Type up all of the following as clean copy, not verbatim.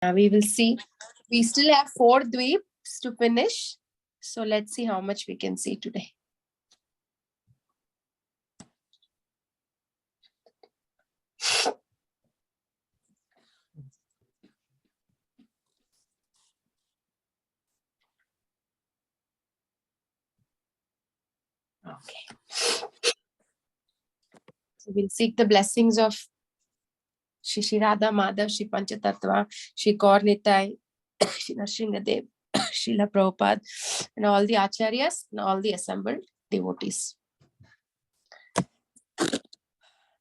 Now we will see. We still have 4 dweeps to finish. So let's see how much we can see today. Okay. So we'll seek the blessings of Shri Radha Madhav, Shri Panchatattva, Shri Kaur Nitai, Shri Nrsingadev, Srila Prabhupada, and all the acharyas and all the assembled devotees.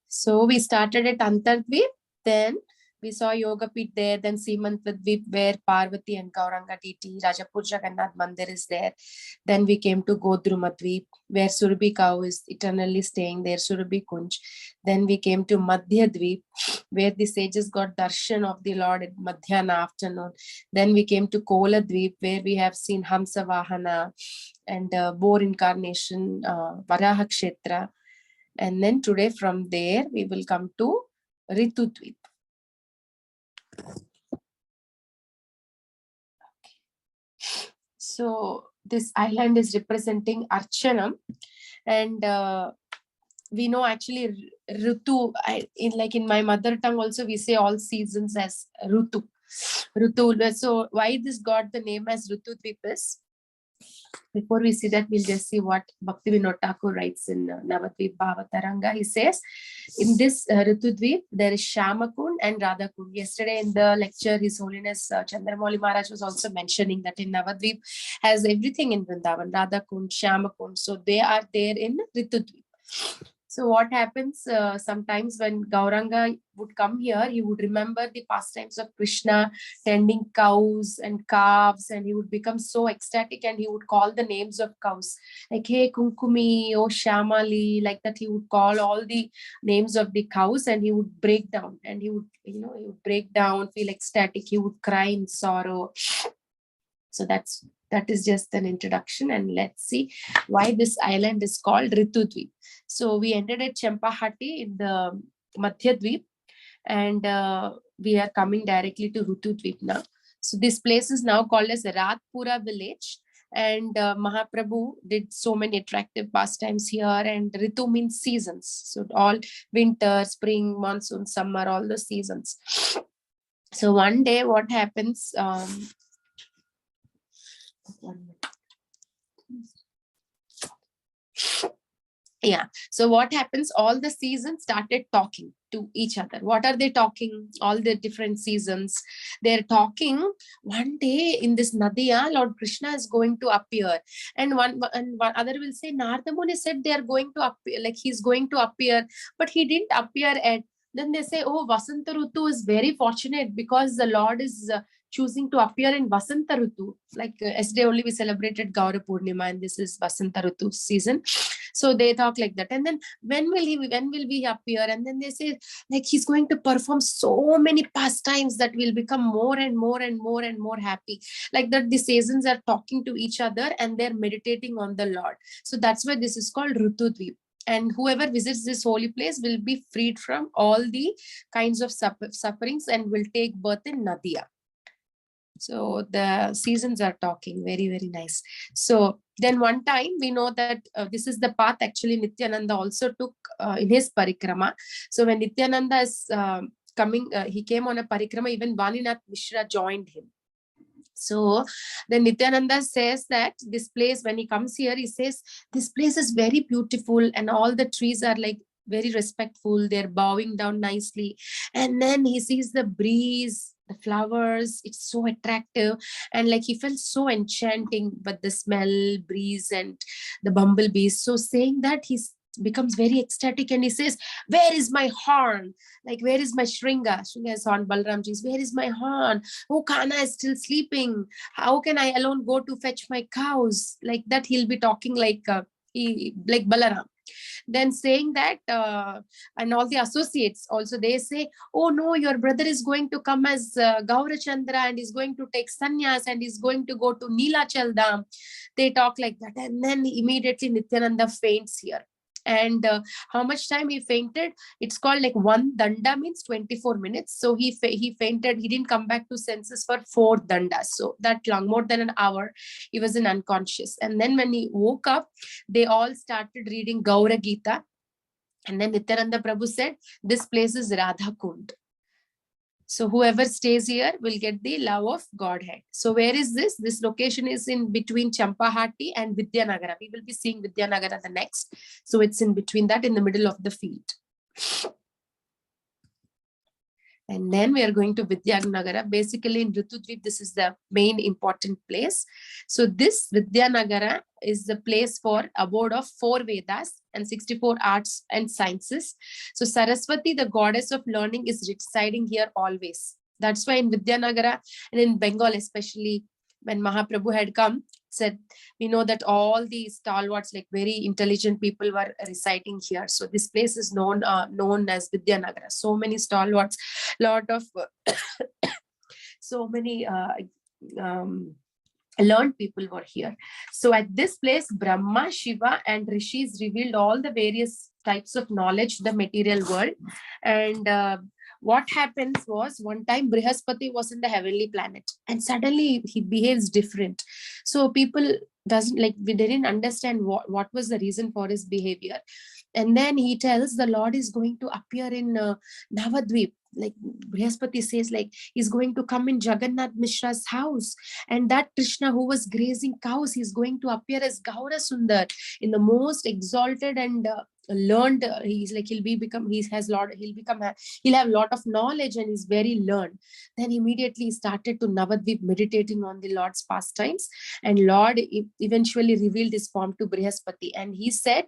So we started at Antardvip, then we saw Yoga Pit there, then Simantadvip where Parvati and Gauranga Titi, Rajapur Jagannath Mandir is there. Then we came to Godrumadvip where Surabhi cow is eternally staying there, Surabhi Kunj. Then we came to Madhyadvip where the sages got darshan of the Lord at Madhyana afternoon. Then we came to Koladvip where we have seen Hamsa Vahana and boar incarnation, Varaha Kshetra. And then today from there, we will come to Ritudvip. Okay. So this island is representing Archanam. And we know actually Ritu, in my mother tongue also, we say all seasons as Ritu. So why this got the name as Ritudvip is, before we see that, we'll just see what Bhaktivinoda Thakur writes in Navadvip Bhavataranga. He says, in this Ritudvip, there is Shamakund and Radhakund. Yesterday in the lecture, His Holiness Chandramauli Maharaj was also mentioning that in Navadvip has everything in Vrindavan, Radhakund, Shamakund. So they are there in Ritudvip. So what happens sometimes when Gauranga would come here, he would remember the pastimes of Krishna, tending cows and calves, and he would become so ecstatic and he would call the names of cows. Like, hey, Kunkumi, oh, Shamali, like that. He would call all the names of the cows and he would break down and he would, he would break down, feel ecstatic. He would cry in sorrow. So that is just an introduction, and let's see why this island is called Ritudvip. So we ended at Champahati in the Madhyadvip, and we are coming directly to Ritudvip now. So this place is now called as Ratpura village, and Mahaprabhu did so many attractive pastimes here, and Ritu means seasons. So all winter, spring, monsoon, summer, all the seasons. So one day what happens, yeah, so what happens, all the seasons started talking to each other. What are they talking? All the different seasons, they're talking. One day in this Nadiya, Lord Krishna is going to appear, and one other will say, Narada Muni said they are going to appear, like he's going to appear, but he didn't appear at. Then they say, oh, Vasanta Rutu is very fortunate because the Lord is choosing to appear in Vasanta Rutu. Like yesterday only we celebrated Gaura Purnima, and this is Vasanta Rutu season. So they talk like that. And then when will we appear? And then they say, like, he's going to perform so many pastimes that will become more and more and more and more happy. Like that, the seasons are talking to each other and they're meditating on the Lord. So that's why this is called Ritudvip. And whoever visits this holy place will be freed from all the kinds of sufferings and will take birth in Nadiya. So the seasons are talking, very, very nice. So then one time we know that this is the path actually Nityananda also took in his parikrama. So when Nityananda is coming, he came on a parikrama, even Vaninath Mishra joined him. So then Nityananda says that this place, when he comes here, he says, this place is very beautiful and all the trees are like very respectful. They're bowing down nicely. And then he sees the breeze, the flowers, it's so attractive. And like he felt so enchanting, but the smell, breeze and the bumblebees. So saying that, he's becomes very ecstatic and he says, where is my horn? Like, where is my Shringa? Shringa's horn, Balramji's, where is my horn? Oh, Kana is still sleeping. How can I alone go to fetch my cows? Like that, he'll be talking like Balaram. Then saying that, and all the associates also, they say, oh no, your brother is going to come as Gaurachandra and is going to take sannyas and is going to go to Neelachal Dham. They talk like that. And then immediately Nityananda faints here. And how much time he fainted? It's called like one danda means 24 minutes. So he fainted. He didn't come back to senses for 4 dandas. So that long, more than an hour, he was in unconscious. And then when he woke up, they all started reading Gaura Gita. And then Nityananda Prabhu said, this place is Radha Kund. So whoever stays here will get the love of Godhead. So where is this? This location is in between Champahati and Vidyanagara. We will be seeing Vidyanagara the next. So it's in between that, in the middle of the field. And then we are going to Vidyanagara. Basically in Ritudvip, this is the main important place. So this Vidyanagara is the place for abode of 4 Vedas and 64 arts and sciences. So Saraswati, the goddess of learning, is residing here always. That's why in Vidyanagara and in Bengal especially, when Mahaprabhu had come, said, we know that all these stalwarts, like very intelligent people, were residing here. So this place is known as Vidyanagara. So many stalwarts, lot of so many learned people were here. So at this place, Brahma, Shiva, and Rishis revealed all the various types of knowledge, the material world. And what happens was, one time Brihaspati was in the heavenly planet and suddenly he behaves different. So people we didn't understand what was the reason for his behavior. And then he tells the Lord is going to appear in Navadvip. Like Brihaspati says, like he's going to come in Jagannath Mishra's house, and that Krishna who was grazing cows, he's going to appear as Gaura Sundar in the most exalted and learned. He's like he'll have a lot of knowledge and he's very learned. Then immediately he started to Navadvip, meditating on the Lord's pastimes, and Lord eventually revealed his form to Brihaspati, and he said,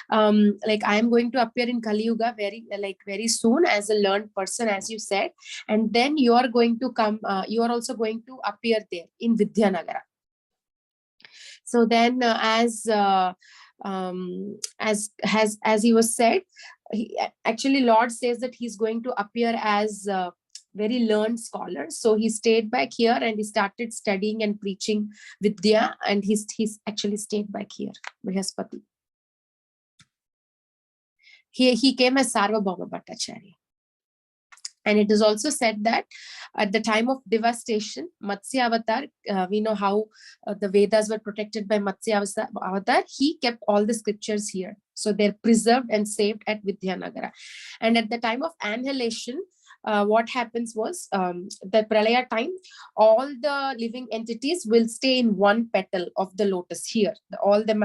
like I am going to appear in Kali Yuga very soon as a learned person, as you said, and then you are going to come. You are also going to appear there in Vidyanagara. So then, as he was said, actually Lord says that he's going to appear as a very learned scholar. So he stayed back here and he started studying and preaching Vidya, and he's actually stayed back here, Brihaspati. He came as Sarvabhauma Bhattacharya. And it is also said that at the time of devastation, Matsya Avatar, we know how the Vedas were protected by Matsya Avatar. He kept all the scriptures here. So they're preserved and saved at Vidyanagara. And at the time of annihilation, what happens was, the Pralaya time, all the living entities will stay in one petal of the lotus here. All the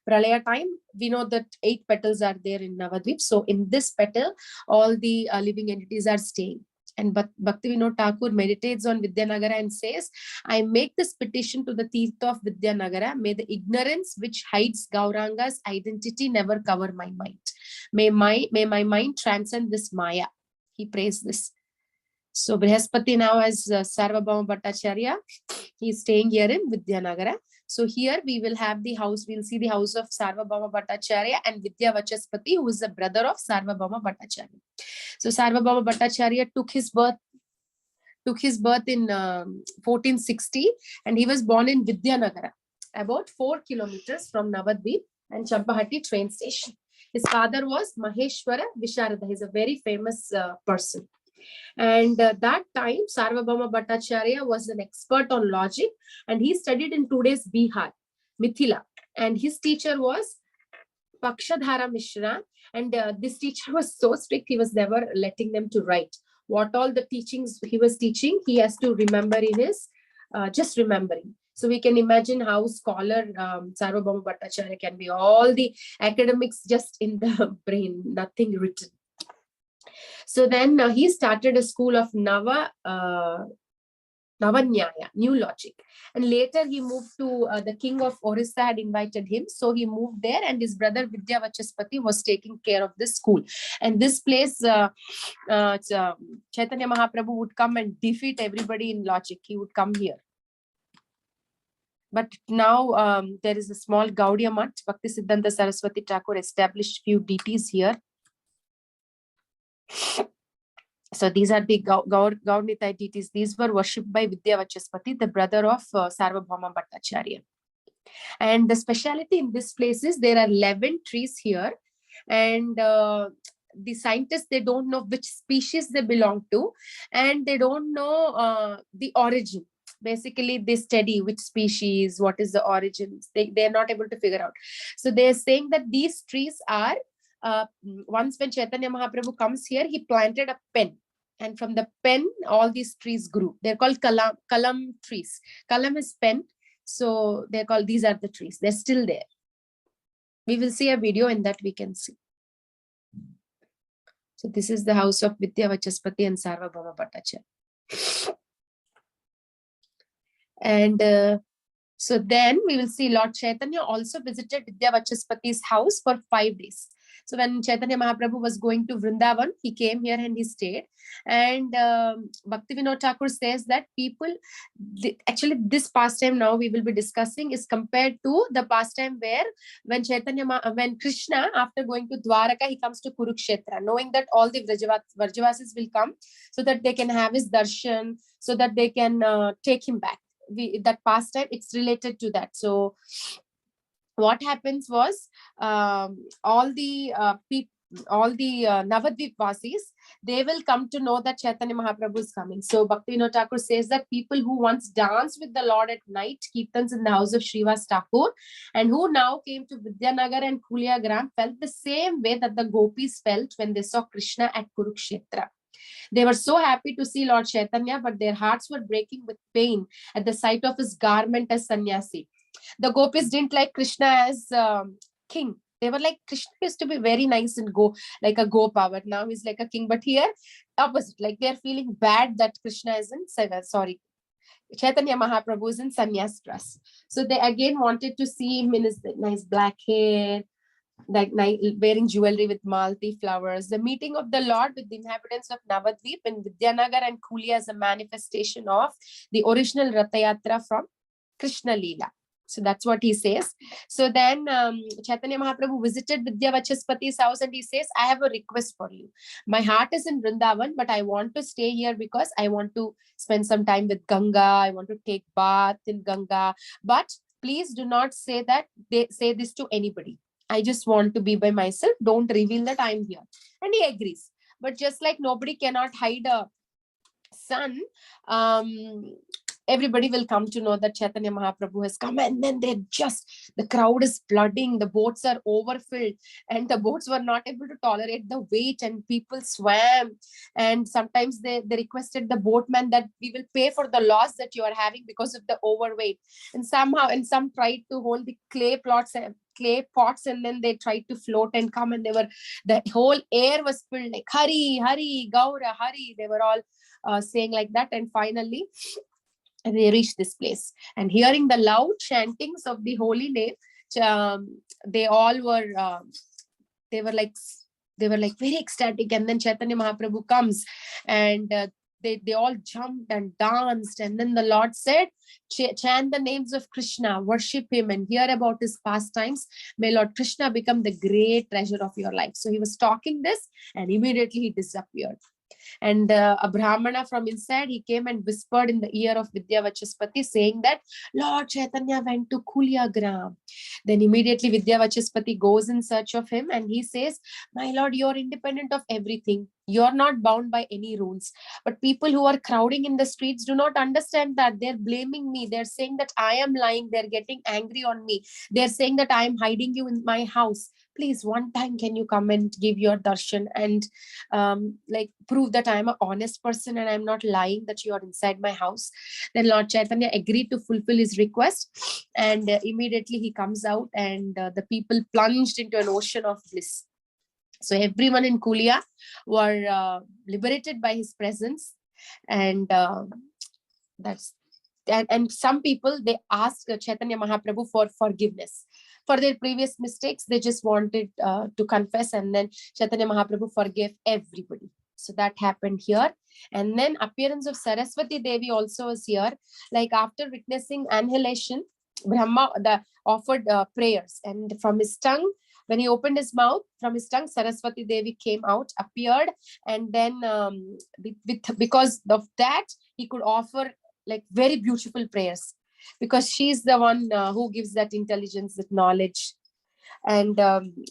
Pralaya time, we know that 8 petals are there in Navadvip. So in this petal, all the living entities are staying. And Bhaktivinoda Thakur meditates on Vidyanagara and says, I make this petition to the Tirtha of Vidyanagara. May the ignorance which hides Gauranga's identity never cover my mind. May my mind transcend this Maya. He prays this. So Brihaspati now as Sarvabhauma Bhattacharya, he is staying here in Vidyanagara. So here we will have the house, we'll see the house of Sarvabhauma Bhattacharya and Vidya Vachaspati, who is the brother of Sarvabhauma Bhattacharya. So Sarvabhauma Bhattacharya took his birth in 1460, and he was born in Vidyanagara, about 4 kilometers from Navadvip and Champahati train station. His father was Maheshwara Visharada. He's a very famous person. And that time, Sarvabhauma Bhattacharya was an expert on logic, and he studied in today's Bihar, Mithila. And his teacher was Pakshadhara Mishra. And this teacher was so strict, he was never letting them to write. What all the teachings he was teaching, he has to remember in his, just remembering. So we can imagine how scholar Sarvabhauma Bhattacharya can be. All the academics just in the brain, nothing written. So then he started a school of Navanyaya, new logic. And later he moved to the king of Orissa had invited him. So he moved there, and his brother Vidya Vachaspati was taking care of this school. And this place, Chaitanya Mahaprabhu would come and defeat everybody in logic. He would come here. But now there is a small Gaudiya Math. Bhakti Siddhanta Saraswati Thakur established few deities here. So these are the Gaudnitai deities. These were worshipped by Vidya Vachaspati, the brother of Sarvabhauma Bhattacharya. And the speciality in this place is there are 11 trees here, and the scientists, they don't know which species they belong to, and they don't know the origin. Basically, they study which species, what is the origin. They're not able to figure out. So they're saying that these trees are, once when Chaitanya Mahaprabhu comes here, he planted a pen, and from the pen all these trees grew. They're called kalam trees. Kalam is pen, so they're called, these are the trees. They're still there. We will see a video in that we can see. So this is the house of Vidya Vachaspati and Sarvabhauma Bhattacharya. And so then we will see Lord Chaitanya also visited Vidya Vachaspati's house for 5 days. So when Chaitanya Mahaprabhu was going to Vrindavan, he came here and he stayed. And Bhaktivinoda Thakur says that people, actually this pastime now we will be discussing is compared to the pastime where when when Krishna, after going to Dwaraka, he comes to Kurukshetra, knowing that all the Vrajavasis will come so that they can have his darshan, so that they can take him back. That pastime, it's related to that. So what happens was, all the Navadvip Vasis, they will come to know that Chaitanya Mahaprabhu is coming. So Bhaktivinoda Thakur says that people who once danced with the Lord at night, kirtans in the house of Srivas Thakur, and who now came to Vidyanagar and Kuliagram, felt the same way that the gopis felt when they saw Krishna at Kurukshetra. They were so happy to see Lord Chaitanya, but their hearts were breaking with pain at the sight of his garment as sannyasi. The gopis didn't like Krishna as king. They were like, Krishna used to be very nice and go like a gopa, now he's like a king. But here, opposite, like they're feeling bad that Krishna is in, Chaitanya Mahaprabhu is in sannyas dress. So they again wanted to see him in his nice black hair, like wearing jewelry with malti flowers. The meeting of the Lord with the inhabitants of Navadvip in Vidyanagar and Kulia is a manifestation of the original Ratha Yatra from Krishna Leela. So that's what he says. So then Chaitanya Mahaprabhu visited Vidya Vachaspati's house and he says, I have a request for you. My heart is in Vrindavan, but I want to stay here because I want to spend some time with Ganga. I want to take bath in Ganga. But please do not say this to anybody. I just want to be by myself. Don't reveal that I'm here. And he agrees. But just like nobody cannot hide a sun, everybody will come to know that Chaitanya Mahaprabhu has come, and then the crowd is flooding, the boats are overfilled, and the boats were not able to tolerate the weight, and people swam, and sometimes they requested the boatman that we will pay for the loss that you are having because of the overweight. And some tried to hold the clay pots, and then they tried to float and come, and the whole air was filled like Hari, Hari, Gaura, Hari. They were all saying like that, and finally they reached this place. And hearing the loud chantings of the holy name, they all were they were like very ecstatic. And then Chaitanya Mahaprabhu comes, and they all jumped and danced. And then the Lord said, chant the names of Krishna, worship him, and hear about his pastimes. May Lord Krishna become the great treasure of your life. So he was talking this, and immediately he disappeared. And a Brahmana from inside, he came and whispered in the ear of Vidya Vachaspati, saying that Lord Chaitanya went to Kuliagram. Then immediately Vidya Vachaspati goes in search of him, and he says, my Lord, you're independent of everything. You're not bound by any rules. But people who are crowding in the streets do not understand that. They're blaming me. They're saying that I am lying. They're getting angry on me. They're saying that I am hiding you in my house. Please, one time, can you come and give your darshan and prove that I'm an honest person and I'm not lying, that you are inside my house? Then Lord Chaitanya agreed to fulfill his request, and immediately he comes out, and the people plunged into an ocean of bliss. So everyone in Kulia were liberated by his presence, and and some people, they asked Chaitanya Mahaprabhu for forgiveness for their previous mistakes. They just wanted to confess, and then Chaitanya Mahaprabhu forgave everybody. So that happened here. And then appearance of Saraswati Devi also was here. Like after witnessing annihilation, Brahma offered prayers, and from his tongue, when he opened his mouth, from his tongue, Saraswati Devi came out, appeared, and then because of that, he could offer like very beautiful prayers. because she's the one who gives that intelligence, that knowledge. And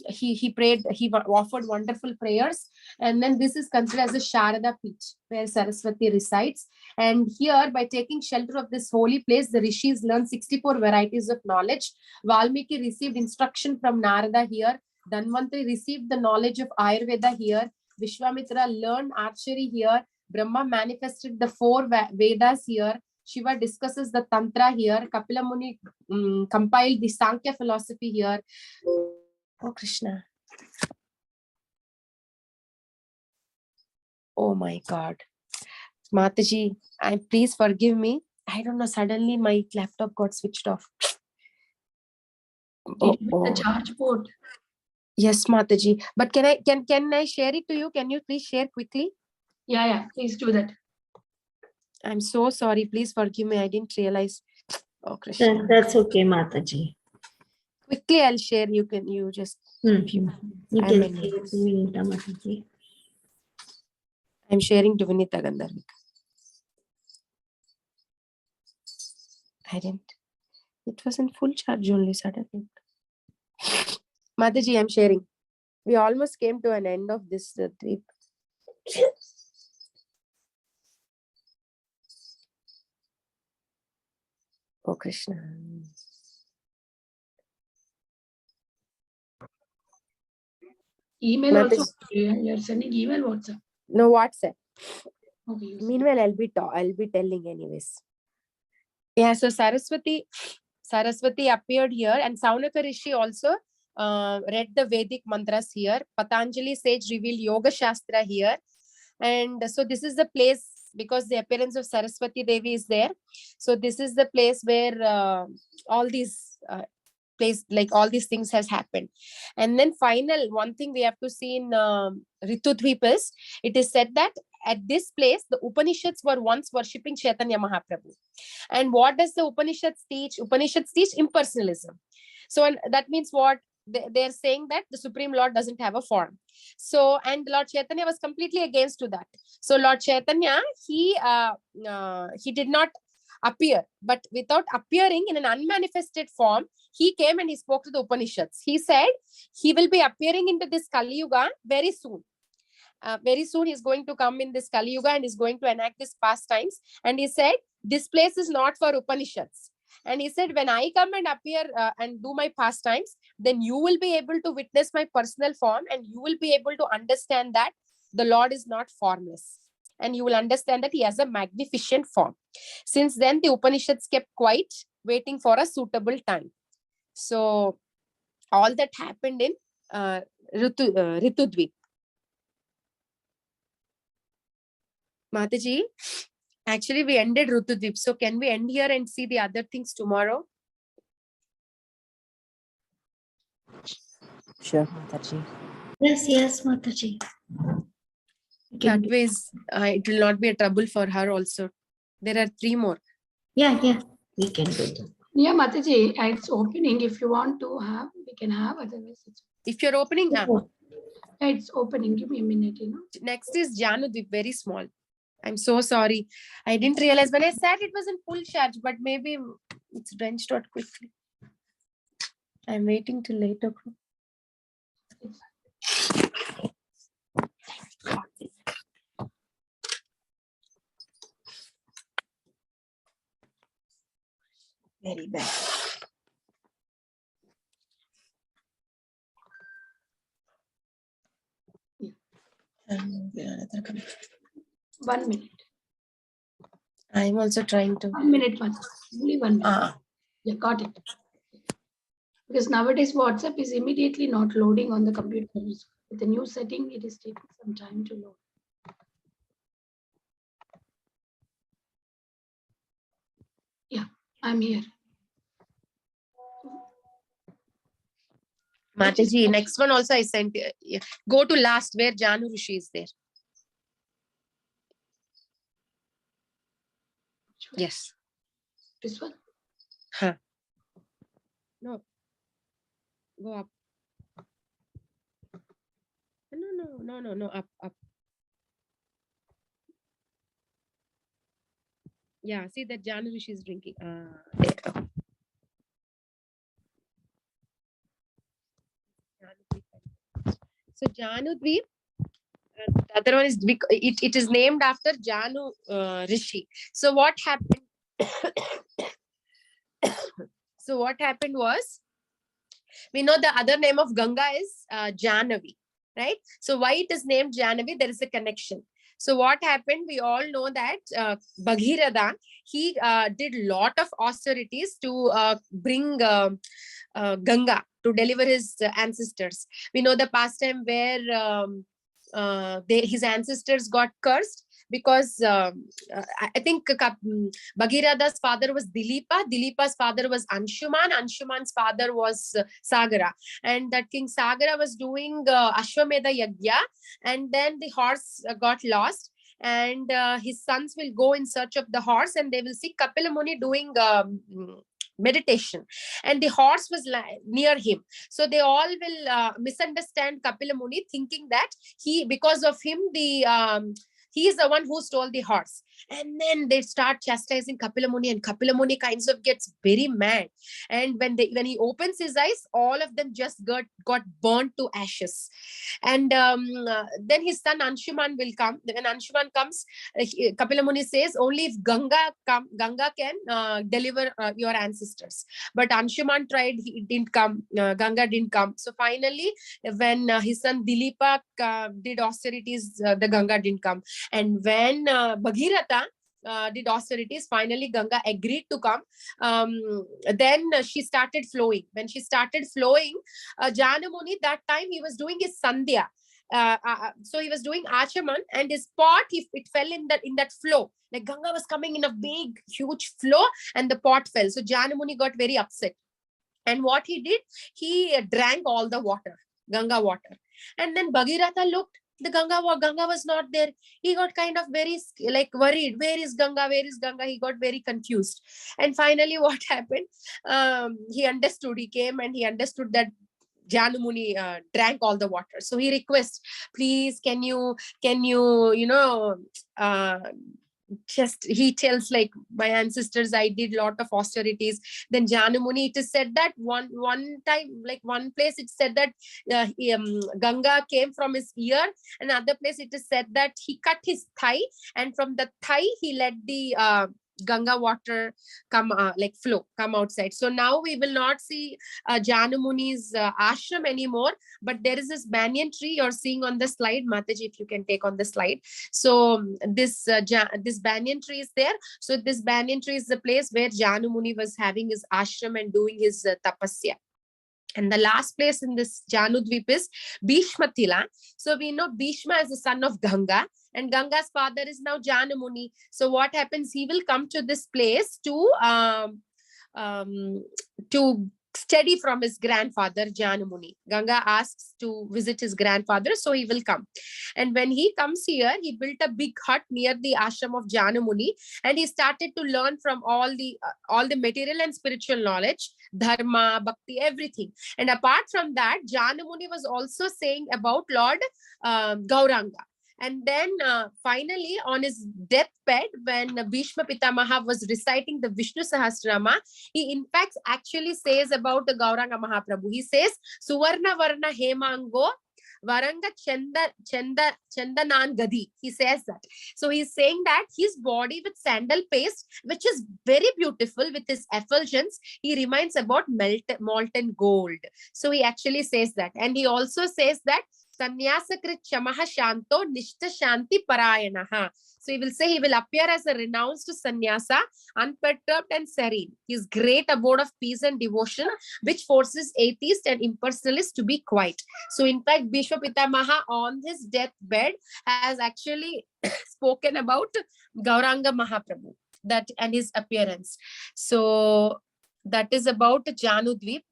he prayed, he offered wonderful prayers. And then this is considered as a Sharada Peeth, where Saraswati resides. And here, by taking shelter of this holy place, the rishis learned 64 varieties of knowledge. Valmiki received instruction from Narada here. Dhanvantari received the knowledge of Ayurveda here. Vishwamitra learned archery here. Brahma manifested the 4 Vedas here. Shiva discusses the Tantra here. Kapila Muni compiled the Sankhya philosophy here. Oh, Krishna. Oh my God. Mataji, please forgive me. I don't know, suddenly my laptop got switched off. The charge port. Yes, Mataji. But can I share it to you? Can you please share quickly? Yeah, please do that. I'm so sorry. Please forgive me. I didn't realize. Oh, Krishna. That's okay, Mataji. Quickly, I'll share. You just. You can share it to Vinita, Mataji. I'm sharing to Vinita Gandharvika. I didn't. It was in full charge only suddenly. Mataji, I'm sharing. We almost came to an end of this trip. Oh, Krishna. Email Mataji. Also. You're sending email, WhatsApp? No, WhatsApp. Okay. Meanwhile, I'll be telling anyways. Yeah, so Saraswati appeared here, and Saunaka Rishi also read the Vedic mantras here. Patanjali sage revealed Yoga Shastra here. And so this is the place, because the appearance of Saraswati Devi is there. So this is the place where all these all these things has happened. And then final one thing we have to see in Ritudvip is, it is said that at this place the Upanishads were once worshipping Chaitanya Mahaprabhu. And what does the Upanishads teach? Upanishads teach impersonalism. So that means what? They're saying that the Supreme Lord doesn't have a form. So, and Lord Chaitanya was completely against to that. So Lord Chaitanya, he did not appear, but without appearing in an unmanifested form, he came and he spoke to the Upanishads. He said he will be appearing into this Kali Yuga very soon. Very soon he's going to come in this Kali Yuga and is going to enact these pastimes. And he said, this place is not for Upanishads. And he said, when I come and appear and do my pastimes, then you will be able to witness my personal form, and you will be able to understand that the Lord is not formless. And you will understand that he has a magnificent form. Since then, the Upanishads kept quiet, waiting for a suitable time. So all that happened in Ritudvip. Mataji, actually we ended Ritudvip. So can we end here and see the other things tomorrow? Sure, Mataji. Yes, Mataji. That way, it will not be a trouble for her also. There are 3 more. Yeah, we can do that. Yeah, Mataji, it's opening. If you want to have, we can have. Otherwise, if you're opening, it's opening. Give me a minute, Next is Janudvip, very small. I'm so sorry. I didn't realize when I said it was in full charge, but maybe it's drenched out quickly. I'm waiting till 8 o'clock. Very bad. another 1 minute. I'm also trying to. 1 minute, only 1 minute. Yeah, got it. Because nowadays WhatsApp is immediately not loading on the computer. With the new setting, it is taking some time to load. Yeah, I'm here. Mataji, next one also I sent. Go to last where Janu Rishi is there. Yes. This one? Huh. No. Go up. No. Up. Yeah, see that Janu Rishi is drinking. There. So Janudvip, the other one is it is named after Janu Rishi. So what happened? So what happened was, we know the other name of Ganga is Jahnavi, right? So why it is named Jahnavi? There is a connection. So what happened? We all know that Bhagirath, he did lot of austerities to bring Ganga to deliver his ancestors. We know the pastime where his ancestors got cursed because I think Bhagirath's father was Dilipa. Dilipa's father was Anshuman. Anshuman's father was Sagara. And that King Sagara was doing Ashwamedha Yagya. And then the horse got lost. And his sons will go in search of the horse and they will see Kapila Muni doing meditation. And the horse was near him. So they all will misunderstand Kapila Muni, thinking that because of him, he is the one who stole the horse. And then they start chastising Kapila Muni, and Kapila Muni kinds of gets very mad. And when he opens his eyes, all of them just got burnt to ashes. And then his son Anshuman will come. When Anshuman comes, Kapila Muni says, only if Ganga can deliver your ancestors. But Anshuman tried, he didn't come. Ganga didn't come. So finally, when his son Dilipa did austerities, the Ganga didn't come. And when Bhagirath did austerities, finally Ganga agreed to come. Then she started flowing. When she started flowing, Janamuni, that time he was doing his Sandhya. So he was doing Achaman, and his pot, it fell in that flow. Like Ganga was coming in a big, huge flow, and the pot fell. So Janamuni got very upset. And what he did, he drank all the water, Ganga water. And then Bhagirath looked, the Ganga was not there. He got kind of very worried. Where is Ganga? Where is Ganga? He got very confused. And finally, what happened? He understood. He came and he understood that Janamuni drank all the water. So he requests, please, can you just, he tells, like, my ancestors, I did lot of austerities. Then Janamuni, it is said that one time, like one place it said that Ganga came from his ear. Another place it is said that he cut his thigh, and from the thigh he let the Ganga water come outside. So now we will not see Janamuni's ashram anymore, but there is this banyan tree you're seeing on the slide. Mataji, if you can take on the slide. So this banyan tree is there. So this banyan tree is the place where Janamuni was having his ashram and doing his tapasya. And the last place in this Janudvip is Bhishma Tila. So we know Bhishma is the son of Ganga, and Ganga's father is now Janamuni. So what happens? He will come to this place to study from his grandfather Janamuni. Ganga asks to visit his grandfather, so he will come. And when he comes here, he built a big hut near the ashram of Janamuni, and he started to learn from all the material and spiritual knowledge, dharma, bhakti, everything. And apart from that, Janamuni was also saying about Lord Gauranga. And then finally, on his deathbed, when Bhishma Pitamaha was reciting the Vishnu Sahasranama, he in fact actually says about the Gauranga Mahaprabhu. He says, Suvarna Varna Hemango Varanga Chandanan Gadi. He says that. So he's saying that his body with sandal paste, which is very beautiful with his effulgence, he reminds about molten gold. So he actually says that. And he also says that Sanyasakrit Chamaha Shanto Nishta Shanti Parayanaha. So he will say he will appear as a renounced sannyasa, unperturbed and serene. His great abode of peace and devotion, which forces atheists and impersonalists to be quiet. So in fact, Bhishma Pitamaha on his deathbed has actually spoken about Gauranga Mahaprabhu, that and his appearance. So that is about Janudvip.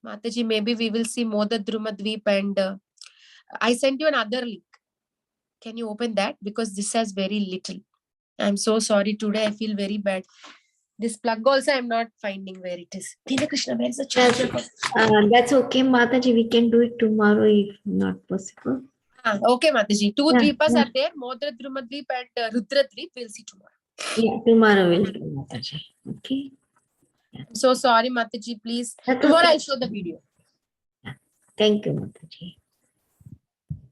Mataji, maybe we will see Modadrumadvip, and I sent you another link. Can you open that? Because this has very little. I'm so sorry. Today I feel very bad. This plug also I'm not finding where it is. Dina Krishna, where is the charger? That's okay, Mataji. We can do it tomorrow if not possible. Okay, Mataji. Two dvipas are there. Modadrumadvip and Rudradvip. We'll see tomorrow. Yeah, tomorrow we'll do Mataji. Okay. So sorry, Mataji, please. That's Tomorrow okay. I'll show the video. Thank you, Mataji.